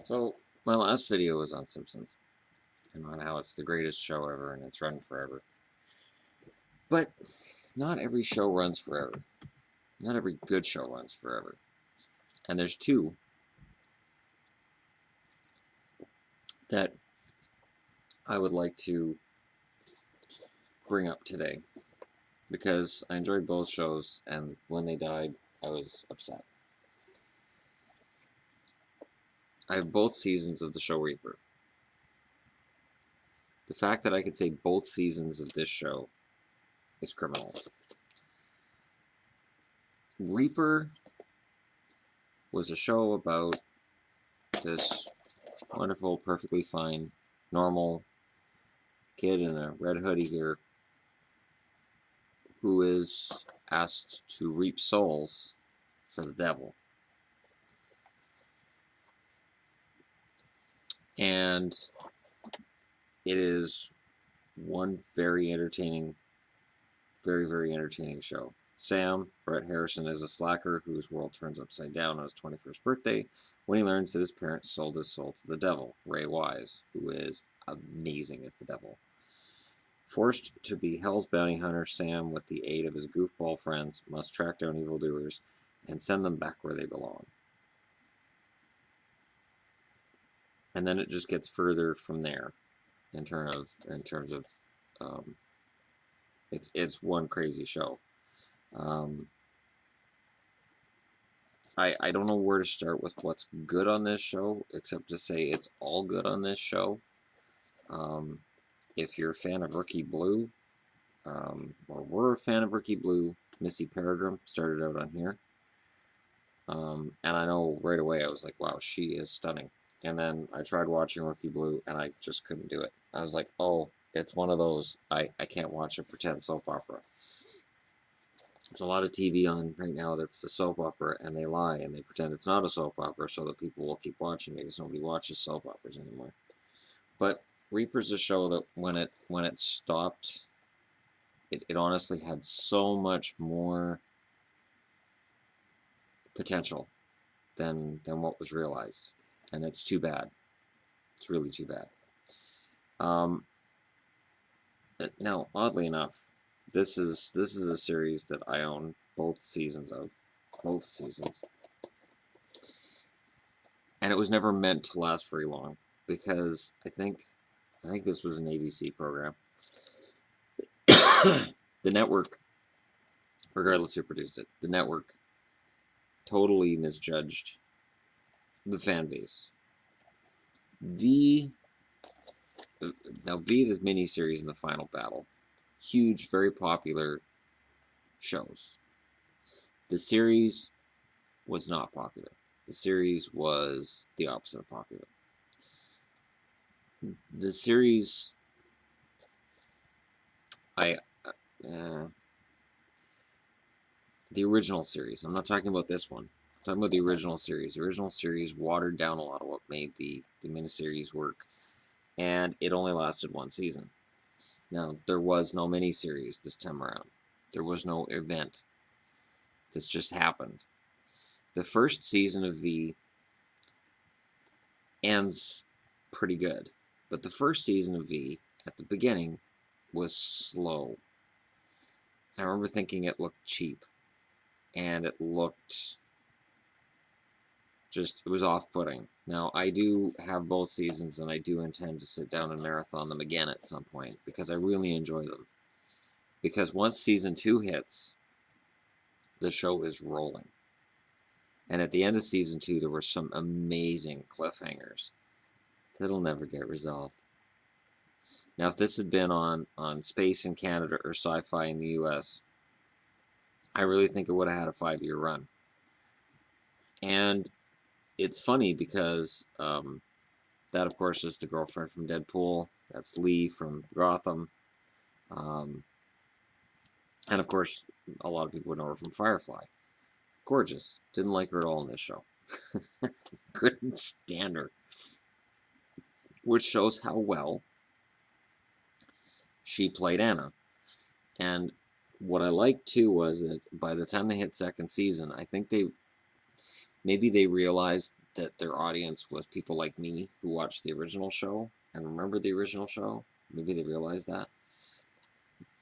So, my last video was on Simpsons and on how it's the greatest show ever and it's run forever. But not every show runs forever. Not every good show runs forever. And there's two that I would like to bring up today because I enjoyed both shows, and when they died, I was upset. I have both seasons of the show Reaper. The fact that I could say both seasons of this show is criminal. Reaper was a show about this wonderful, perfectly fine, normal kid in a red hoodie here who is asked to reap souls for the devil. And it is one very entertaining, very entertaining show. Sam, Brett Harrison, is a slacker whose world turns upside down on his 21st birthday when he learns that his parents sold his soul to the devil, Ray Wise, who is amazing as the devil. Forced to be Hell's bounty hunter, Sam, with the aid of his goofball friends, must track down evildoers and send them back where they belong. And then it just gets further from there in terms of it's one crazy show. I don't know where to start with what's good on this show, except to say it's all good on this show. If you're a fan of Rookie Blue, or were a fan of Rookie Blue, Missy Peregrine started out on here. And I know right away I was like, wow, she is stunning. And then I tried watching Rookie Blue, and I just couldn't do it. I was like, oh, it's one of those, I can't watch a pretend soap opera. There's a lot of TV on right now that's a soap opera, and they lie, and they pretend it's not a soap opera so that people will keep watching it because nobody watches soap operas anymore. But Reaper's a show that when it stopped, it honestly had so much more potential than what was realized, and it's too bad. It's really too bad. Now, oddly enough, this is a series that I own both seasons of, and it was never meant to last very long because I think this was an ABC program. The network, regardless who produced it, the network totally misjudged the fan base. V, the miniseries in The Final Battle, huge, very popular shows. The series was not popular. The series was the opposite of popular. The series, the original series. I'm not talking about this one. I'm talking about the original series. The original series watered down a lot of what made the miniseries work, and it only lasted one season. Now, there was no miniseries this time around. There was no event. This just happened. The first season of V ends pretty good, but the first season of V at the beginning was slow. I remember thinking it looked cheap, and it looked just, it was off-putting. Now, I do have both seasons, and I do intend to sit down and marathon them again at some point, because I really enjoy them. Because once season 2 hits, the show is rolling. And at the end of season 2, there were some amazing cliffhangers that'll never get resolved. Now, if this had been on Space in Canada or Sci-Fi in the US, I really think it would have had a 5-year run. And it's funny because that, of course, is the girlfriend from Deadpool. That's Lee from Gotham. And, of course, a lot of people would know her from Firefly. Gorgeous. Didn't like her at all in this show. Couldn't stand her. Which shows how well she played Anna. And what I liked, too, was that by the time they hit second season, I think maybe they realized that their audience was people like me who watched the original show and remember the original show. Maybe they realized that.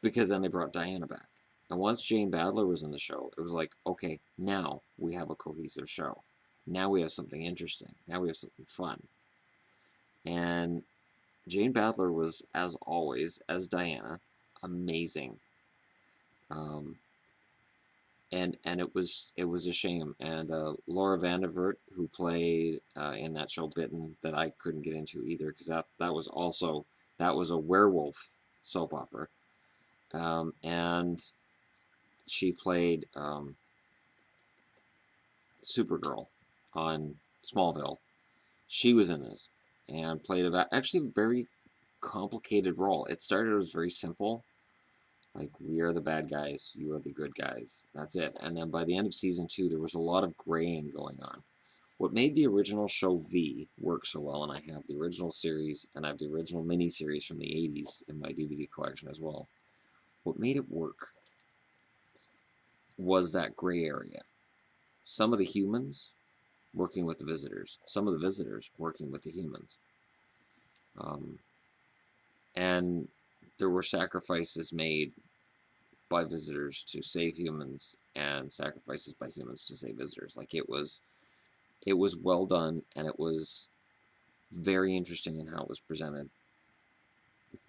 Because then they brought Diana back. And once Jane Badler was in the show, it was like, okay, now we have a cohesive show. Now we have something interesting. Now we have something fun. And Jane Badler was, as always, as Diana, amazing. And it was a shame. And Laura Vandervoort, who played in that show Bitten, that I couldn't get into either, because that was a werewolf soap opera. And she played Supergirl on Smallville. She was in this and played actually a very complicated role. It started as very simple, like, we are the bad guys, you are the good guys. That's it. And then by the end of season 2, there was a lot of graying going on. What made the original show V work so well, and I have the original series and I have the original miniseries from the 80s in my DVD collection as well, what made it work was that gray area. Some of the humans working with the visitors, some of the visitors working with the humans. And there were sacrifices made by visitors to save humans and sacrifices by humans to save visitors. Like, it was well done, and it was very interesting in how it was presented.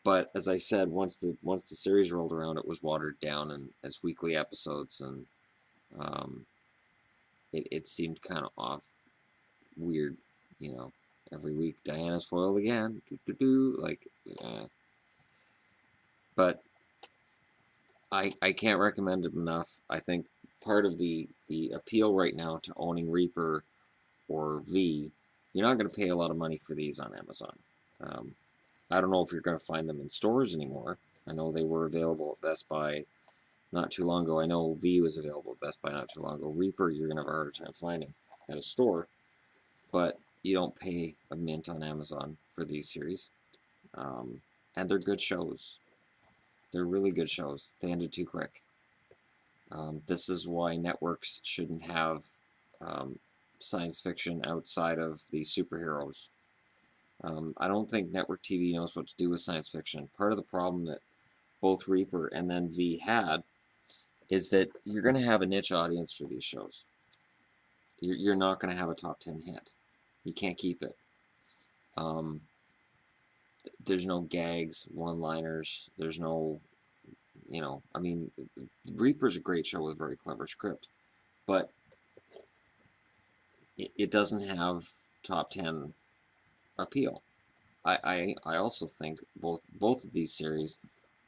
But as I said, once the series rolled around, it was watered down and as weekly episodes, and it seemed kind of off, weird, every week Diana's foiled again, like, but I can't recommend it enough. I think part of the appeal right now to owning Reaper or V, you're not going to pay a lot of money for these on Amazon. I don't know if you're going to find them in stores anymore. I know they were available at Best Buy not too long ago. I know V was available at Best Buy not too long ago. Reaper, you're going to have a harder time finding at a store, but you don't pay a mint on Amazon for these series. And they're good shows. They're really good shows. They ended too quick. This is why networks shouldn't have science fiction outside of the superheroes. I don't think network TV knows what to do with science fiction. Part of the problem that both Reaper and then V had is that you're going to have a niche audience for these shows. You're not going to have a top 10 hit. You can't keep it. There's no gags, one-liners. There's no, I mean, Reaper's a great show with a very clever script, but it doesn't have top 10 appeal. I also think both of these series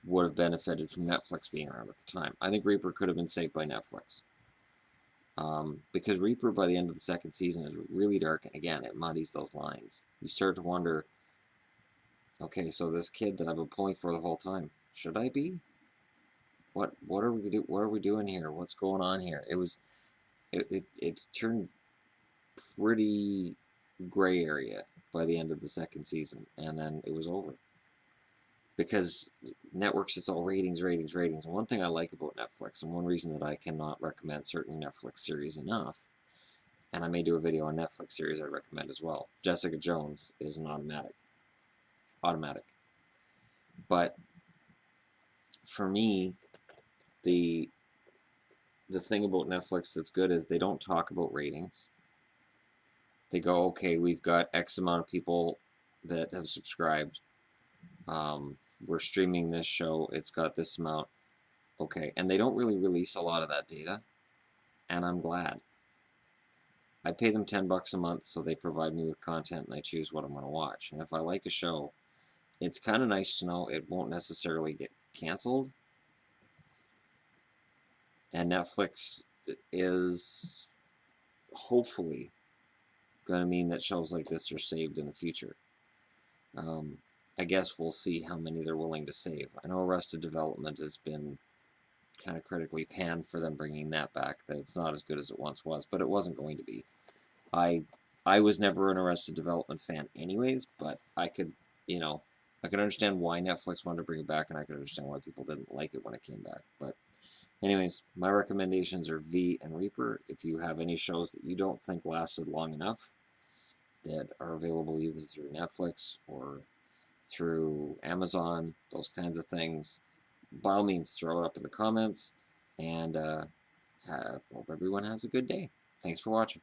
would have benefited from Netflix being around at the time. I think Reaper could have been saved by Netflix. Because Reaper, by the end of the second season, is really dark, and again, it muddies those lines. You start to wonder, okay, so this kid that I've been pulling for the whole time, should I be? What are we doing here? What's going on here? It turned pretty gray area by the end of the second season, and then it was over. Because networks, it's all ratings. And one thing I like about Netflix, and one reason that I cannot recommend certain Netflix series enough, and I may do a video on Netflix series I recommend as well. Jessica Jones is an automatic. But for me, the thing about Netflix that's good is they don't talk about ratings. They go, okay, we've got X amount of people that have subscribed. We're streaming this show. It's got this amount. Okay, and they don't really release a lot of that data, and I'm glad. I pay them $10 a month, so they provide me with content, and I choose what I'm going to watch. And if I like a show, it's kind of nice to know it won't necessarily get canceled. And Netflix is hopefully going to mean that shows like this are saved in the future. I guess we'll see how many they're willing to save. I know Arrested Development has been kind of critically panned for them bringing that back, that it's not as good as it once was, but it wasn't going to be. I was never an Arrested Development fan anyways, but I could understand why Netflix wanted to bring it back, and I could understand why people didn't like it when it came back. But anyways, my recommendations are V and Reaper. If you have any shows that you don't think lasted long enough, that are available either through Netflix or through Amazon, those kinds of things, by all means, throw it up in the comments, and hope everyone has a good day. Thanks for watching.